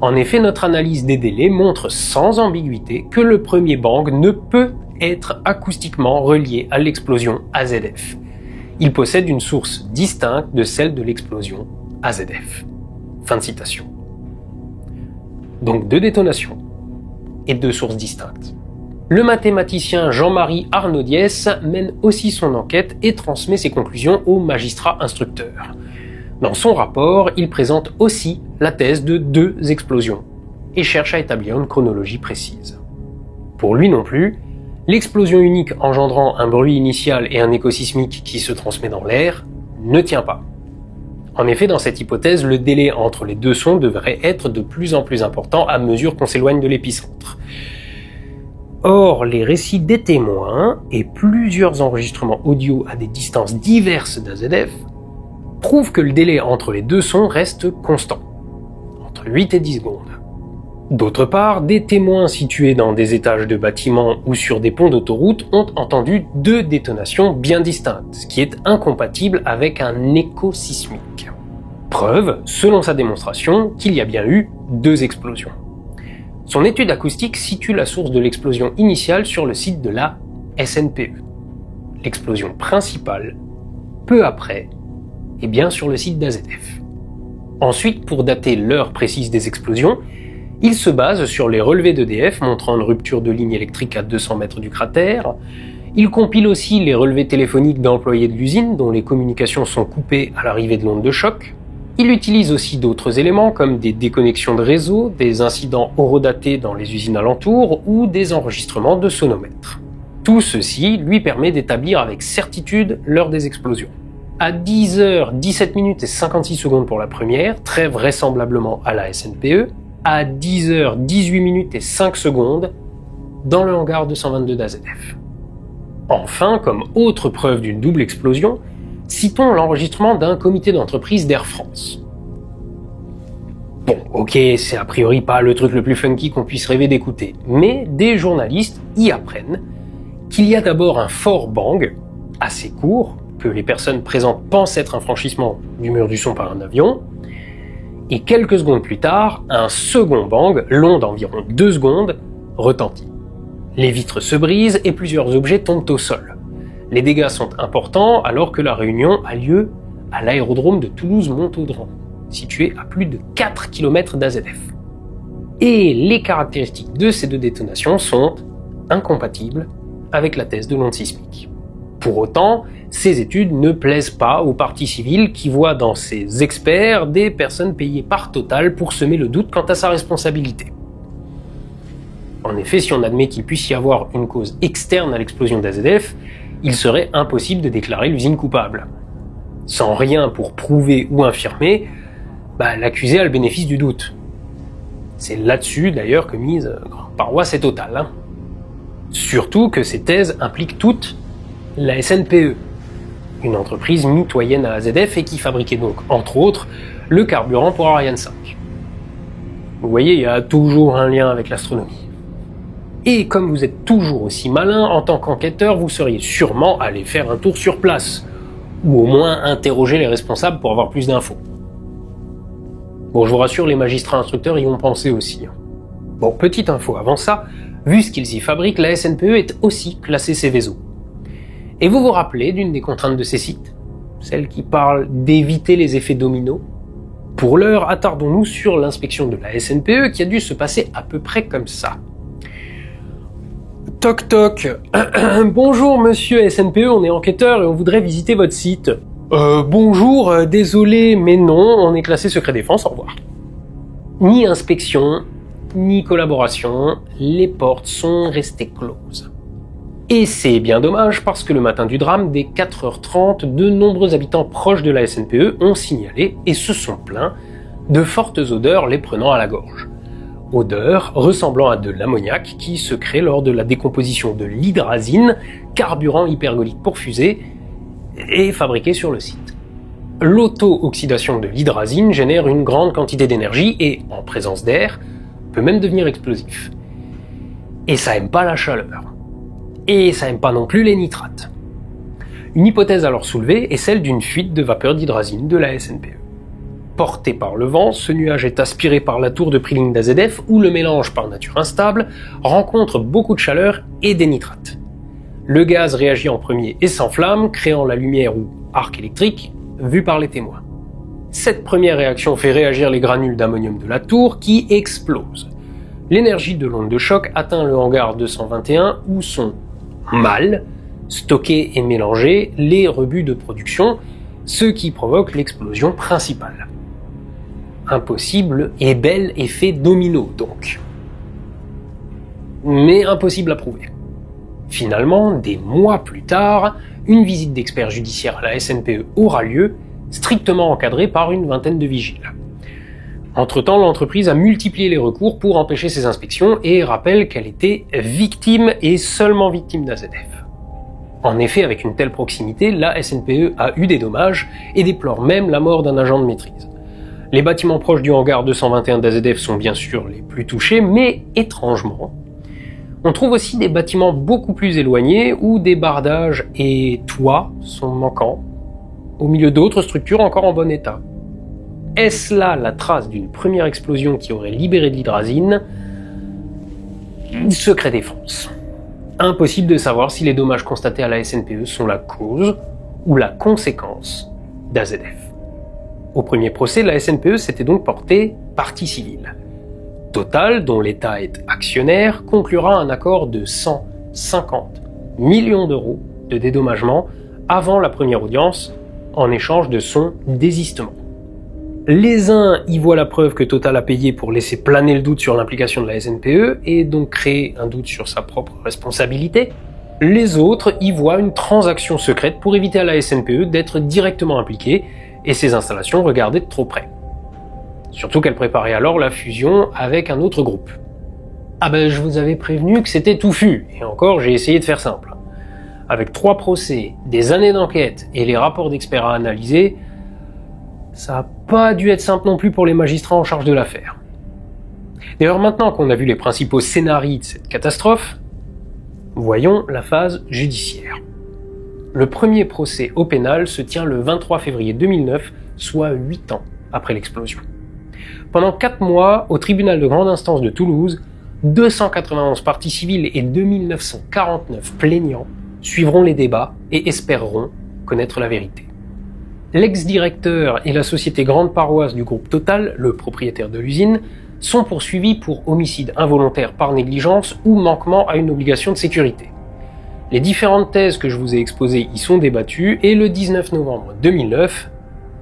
En effet, notre analyse des délais montre sans ambiguïté que le premier bang ne peut être acoustiquement relié à l'explosion AZF. Il possède une source distincte de celle de l'explosion AZF. » Fin de citation. Donc 2 détonations et 2 sources distinctes. Le mathématicien Jean-Marie Arnaudiès mène aussi son enquête et transmet ses conclusions au magistrat instructeur. Dans son rapport, il présente aussi la thèse de 2 explosions et cherche à établir une chronologie précise. Pour lui non plus, l'explosion unique engendrant un bruit initial et un écho sismique qui se transmet dans l'air ne tient pas. En effet, dans cette hypothèse, le délai entre les 2 sons devrait être de plus en plus important à mesure qu'on s'éloigne de l'épicentre. Or, les récits des témoins et plusieurs enregistrements audio à des distances diverses d'AZF prouvent que le délai entre les 2 sons reste constant, entre 8 et 10 secondes. D'autre part, des témoins situés dans des étages de bâtiments ou sur des ponts d'autoroute ont entendu 2 détonations bien distinctes, ce qui est incompatible avec un écho sismique. Preuve, selon sa démonstration, qu'il y a bien eu 2 explosions. Son étude acoustique situe la source de l'explosion initiale sur le site de la SNPE. L'explosion principale, peu après, est bien sur le site d'AZF. Ensuite, pour dater l'heure précise des explosions, il se base sur les relevés d'EDF montrant une rupture de ligne électrique à 200 mètres du cratère. Il compile aussi les relevés téléphoniques d'employés de l'usine dont les communications sont coupées à l'arrivée de l'onde de choc. Il utilise aussi d'autres éléments comme des déconnexions de réseau, des incidents horodatés dans les usines alentours ou des enregistrements de sonomètres. Tout ceci lui permet d'établir avec certitude l'heure des explosions. À 10h17 et 56 secondes pour la première, très vraisemblablement à la SNPE, à 10h18 et 5 secondes dans le hangar 222 d'AZF. Enfin, comme autre preuve d'une double explosion, citons l'enregistrement d'un comité d'entreprise d'Air France. Bon, ok, c'est a priori pas le truc le plus funky qu'on puisse rêver d'écouter, mais des journalistes y apprennent qu'il y a d'abord un fort bang, assez court, que les personnes présentes pensent être un franchissement du mur du son par un avion, et quelques secondes plus tard, un second bang, long d'environ 2 secondes, retentit. Les vitres se brisent et plusieurs objets tombent au sol. Les dégâts sont importants alors que la réunion a lieu à l'aérodrome de Toulouse-Montaudran, situé à plus de 4 km d'AZF. Et les caractéristiques de ces 2 détonations sont incompatibles avec la thèse de l'onde sismique. Pour autant, ces études ne plaisent pas aux parties civiles qui voient dans ces experts des personnes payées par Total pour semer le doute quant à sa responsabilité. En effet, si on admet qu'il puisse y avoir une cause externe à l'explosion d'AZF, il serait impossible de déclarer l'usine coupable. Sans rien pour prouver ou infirmer, l'accusé a le bénéfice du doute. C'est là-dessus d'ailleurs que mise grande paroisse est Total. Surtout que ces thèses impliquent toutes la SNPE, une entreprise mitoyenne à AZF et qui fabriquait donc, entre autres, le carburant pour Ariane 5. Vous voyez, il y a toujours un lien avec l'astronomie. Et comme vous êtes toujours aussi malin, en tant qu'enquêteur, vous seriez sûrement allé faire un tour sur place, ou au moins interroger les responsables pour avoir plus d'infos. Bon, je vous rassure, les magistrats instructeurs y ont pensé aussi. Bon, petite info avant ça, vu ce qu'ils y fabriquent, la SNPE est aussi classée Céveso. Et vous vous rappelez d'une des contraintes de ces sites, celle qui parle d'éviter les effets dominos? Pour l'heure, attardons-nous sur l'inspection de la SNPE qui a dû se passer à peu près comme ça. Toc toc. Bonjour monsieur SNPE, on est enquêteur et on voudrait visiter votre site. Bonjour, désolé, mais non, on est classé secret défense, au revoir. Ni inspection, ni collaboration, les portes sont restées closes. Et c'est bien dommage parce que le matin du drame, dès 4h30, de nombreux habitants proches de la SNPE ont signalé et se sont plaints de fortes odeurs les prenant à la gorge. Odeurs ressemblant à de l'ammoniac qui se crée lors de la décomposition de l'hydrazine, carburant hypergolique pour fusée, et fabriqué sur le site. L'auto-oxydation de l'hydrazine génère une grande quantité d'énergie et, en présence d'air, peut même devenir explosif. Et ça aime pas la chaleur. Et ça aime pas non plus les nitrates. Une hypothèse alors soulevée est celle d'une fuite de vapeur d'hydrazine de la SNPE. Porté par le vent, ce nuage est aspiré par la tour de Prilling d'AZF où le mélange, par nature instable, rencontre beaucoup de chaleur et des nitrates. Le gaz réagit en premier et s'enflamme, créant la lumière ou arc électrique, vu par les témoins. Cette première réaction fait réagir les granules d'ammonium de la tour qui explosent. L'énergie de l'onde de choc atteint le hangar 221 où sont mal stockés et mélangés les rebuts de production, ce qui provoque l'explosion principale. Un possible et bel effet domino donc. Mais impossible à prouver. Finalement, des mois plus tard, une visite d'experts judiciaires à la SNPE aura lieu, strictement encadrée par une vingtaine de vigiles. Entre-temps, l'entreprise a multiplié les recours pour empêcher ces inspections et rappelle qu'elle était victime et seulement victime d'AZF. En effet, avec une telle proximité, la SNPE a eu des dommages et déplore même la mort d'un agent de maîtrise. Les bâtiments proches du hangar 221 d'AZF sont bien sûr les plus touchés, mais étrangement, on trouve aussi des bâtiments beaucoup plus éloignés où des bardages et toits sont manquants, au milieu d'autres structures encore en bon état. Est-ce là la trace d'une première explosion qui aurait libéré de l'hydrazine ? Secret défense. Impossible de savoir si les dommages constatés à la SNPE sont la cause ou la conséquence d'AZF. Au premier procès, la SNPE s'était donc portée partie civile. Total, dont l'État est actionnaire, conclura un accord de 150 millions d'euros de dédommagement avant la première audience, en échange de son désistement. Les uns y voient la preuve que Total a payé pour laisser planer le doute sur l'implication de la SNPE et donc créer un doute sur sa propre responsabilité. Les autres y voient une transaction secrète pour éviter à la SNPE d'être directement impliquée et ses installations regardées de trop près. Surtout qu'elle préparait alors la fusion avec un autre groupe. Ah ben je vous avais prévenu que c'était touffu, et encore j'ai essayé de faire simple. Avec 3 procès, des années d'enquête et les rapports d'experts à analyser, ça n'a pas dû être simple non plus pour les magistrats en charge de l'affaire. D'ailleurs, maintenant qu'on a vu les principaux scénarios de cette catastrophe, voyons la phase judiciaire. Le premier procès au pénal se tient le 23 février 2009, soit 8 ans après l'explosion. Pendant 4 mois, au tribunal de grande instance de Toulouse, 291 parties civiles et 2949 plaignants suivront les débats et espéreront connaître la vérité. L'ex-directeur et la société Grande Paroisse du groupe Total, le propriétaire de l'usine, sont poursuivis pour homicide involontaire par négligence ou manquement à une obligation de sécurité. Les différentes thèses que je vous ai exposées y sont débattues et le 19 novembre 2009,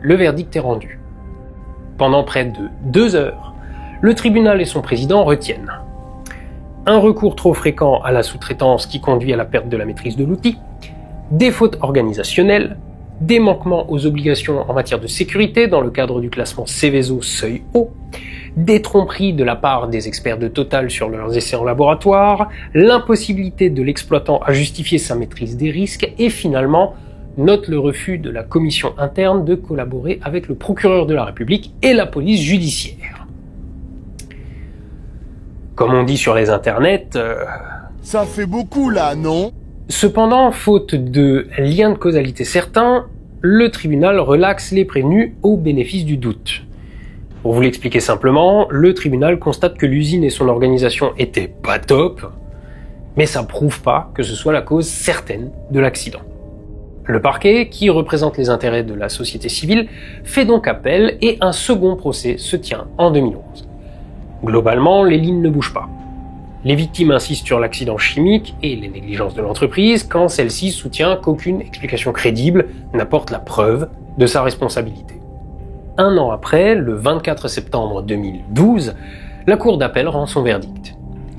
le verdict est rendu. Pendant près de 2 heures, le tribunal et son président retiennent un recours trop fréquent à la sous-traitance qui conduit à la perte de la maîtrise de l'outil, des fautes organisationnelles, des manquements aux obligations en matière de sécurité dans le cadre du classement Seveso seuil haut, des tromperies de la part des experts de Total sur leurs essais en laboratoire, l'impossibilité de l'exploitant à justifier sa maîtrise des risques et finalement, note le refus de la commission interne de collaborer avec le procureur de la République et la police judiciaire. Comme on dit sur les internets... Ça fait beaucoup là, non ? Cependant, faute de lien de causalité certain, le tribunal relaxe les prévenus au bénéfice du doute. Pour vous l'expliquer simplement, le tribunal constate que l'usine et son organisation étaient pas top, mais ça prouve pas que ce soit la cause certaine de l'accident. Le parquet, qui représente les intérêts de la société civile, fait donc appel et un second procès se tient en 2011. Globalement, les lignes ne bougent pas. Les victimes insistent sur l'accident chimique et les négligences de l'entreprise quand celle-ci soutient qu'aucune explication crédible n'apporte la preuve de sa responsabilité. 1 an après, le 24 septembre 2012, la Cour d'appel rend son verdict.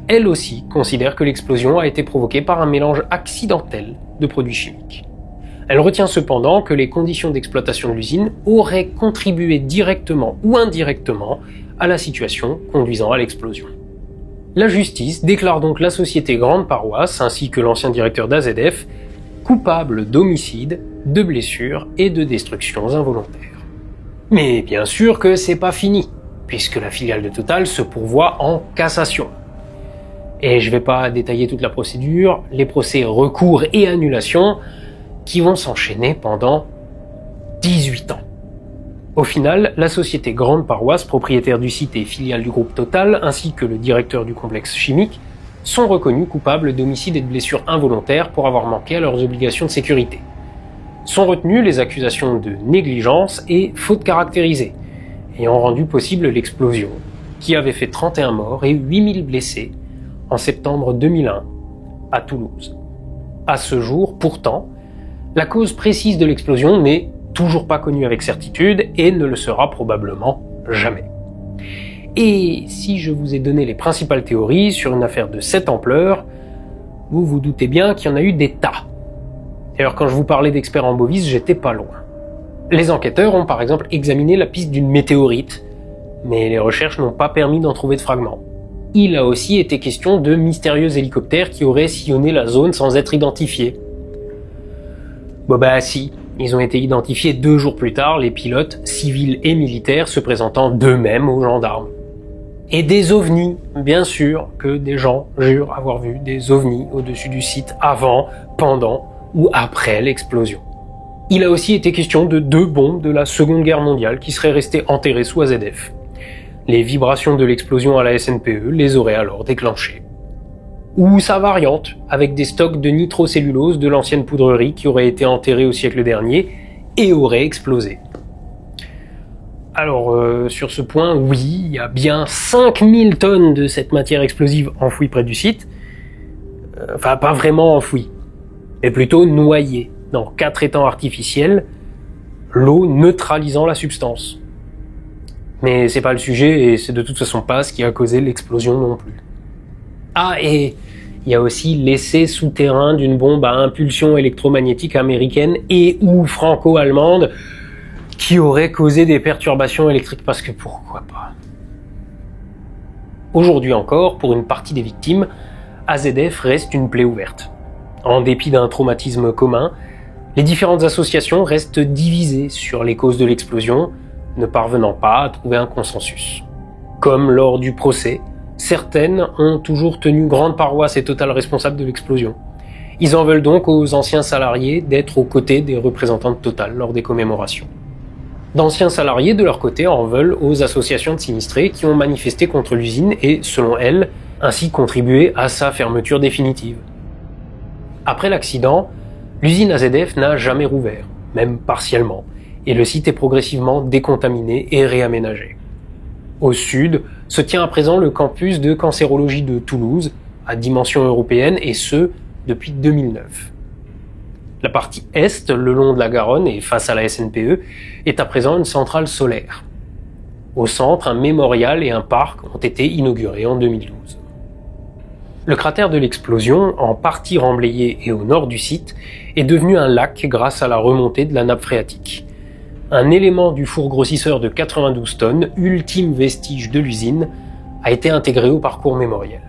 Elle aussi considère que l'explosion a été provoquée par un mélange accidentel de produits chimiques. Elle retient cependant que les conditions d'exploitation de l'usine auraient contribué directement ou indirectement à la situation conduisant à l'explosion. La justice déclare donc la société Grande Paroisse ainsi que l'ancien directeur d'AZF coupables d'homicide, de blessures et de destructions involontaires. Mais bien sûr que c'est pas fini, puisque la filiale de Total se pourvoit en cassation. Et je vais pas détailler toute la procédure, les procès, recours et annulations qui vont s'enchaîner pendant 18 ans. Au final, la société Grande Paroisse, propriétaire du site et filiale du groupe Total, ainsi que le directeur du complexe chimique, sont reconnus coupables d'homicide et de blessures involontaires pour avoir manqué à leurs obligations de sécurité. Sont retenues les accusations de négligence et faute caractérisée, ayant rendu possible l'explosion, qui avait fait 31 morts et 8000 blessés en septembre 2001 à Toulouse. À ce jour, pourtant, la cause précise de l'explosion n'est toujours pas connue avec certitude et ne le sera probablement jamais. Et si je vous ai donné les principales théories sur une affaire de cette ampleur, vous vous doutez bien qu'il y en a eu des tas. D'ailleurs, quand je vous parlais d'experts en bovis, j'étais pas loin. Les enquêteurs ont par exemple examiné la piste d'une météorite, mais les recherches n'ont pas permis d'en trouver de fragments. Il a aussi été question de mystérieux hélicoptères qui auraient sillonné la zone sans être identifiés. Bon bah si, ils ont été identifiés 2 jours plus tard, les pilotes, civils et militaires, se présentant d'eux-mêmes aux gendarmes. Et des ovnis, bien sûr que des gens jurent avoir vu des ovnis au-dessus du site avant, pendant ou après l'explosion. Il a aussi été question de 2 bombes de la Seconde Guerre mondiale qui seraient restées enterrées sous AZF. Les vibrations de l'explosion à la SNPE les auraient alors déclenchées. Ou sa variante, avec des stocks de nitrocellulose de l'ancienne poudrerie qui aurait été enterrée au siècle dernier et aurait explosé. Alors, sur ce point, oui, il y a bien 5000 tonnes de cette matière explosive enfouie près du site. Enfin, pas vraiment enfouie, mais plutôt noyée dans 4 étangs artificiels, l'eau neutralisant la substance. Mais c'est pas le sujet et c'est de toute façon pas ce qui a causé l'explosion non plus. Ah, et il y a aussi l'essai souterrain d'une bombe à impulsion électromagnétique américaine et ou franco-allemande qui aurait causé des perturbations électriques, parce que pourquoi pas. Aujourd'hui encore, pour une partie des victimes, AZF reste une plaie ouverte. En dépit d'un traumatisme commun, les différentes associations restent divisées sur les causes de l'explosion, ne parvenant pas à trouver un consensus. Comme lors du procès, certaines ont toujours tenu Grande Paroisse et Total responsables de l'explosion. Ils en veulent donc aux anciens salariés d'être aux côtés des représentants de Total lors des commémorations. D'anciens salariés, de leur côté, en veulent aux associations de sinistrés qui ont manifesté contre l'usine et, selon elles, ainsi contribué à sa fermeture définitive. Après l'accident, l'usine AZF n'a jamais rouvert, même partiellement, et le site est progressivement décontaminé et réaménagé. Au sud se tient à présent le campus de cancérologie de Toulouse, à dimension européenne, et ce, depuis 2009. La partie est, le long de la Garonne et face à la SNPE, est à présent une centrale solaire. Au centre, un mémorial et un parc ont été inaugurés en 2012. Le cratère de l'explosion, en partie remblayé et au nord du site, est devenu un lac grâce à la remontée de la nappe phréatique. Un élément du four grossisseur de 92 tonnes, ultime vestige de l'usine, a été intégré au parcours mémoriel.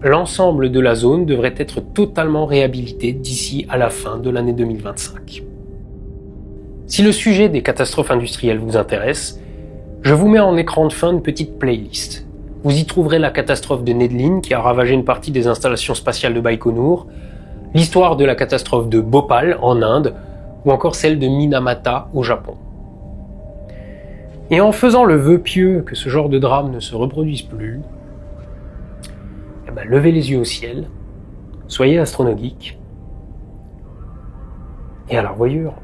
L'ensemble de la zone devrait être totalement réhabilité d'ici à la fin de l'année 2025. Si le sujet des catastrophes industrielles vous intéresse, je vous mets en écran de fin une petite playlist. Vous y trouverez la catastrophe de Nedlin qui a ravagé une partie des installations spatiales de Baïkonour, l'histoire de la catastrophe de Bhopal en Inde, ou encore celle de Minamata au Japon. Et en faisant le vœu pieux que ce genre de drame ne se reproduise plus, levez les yeux au ciel, soyez astronogeek, et à la revoyure.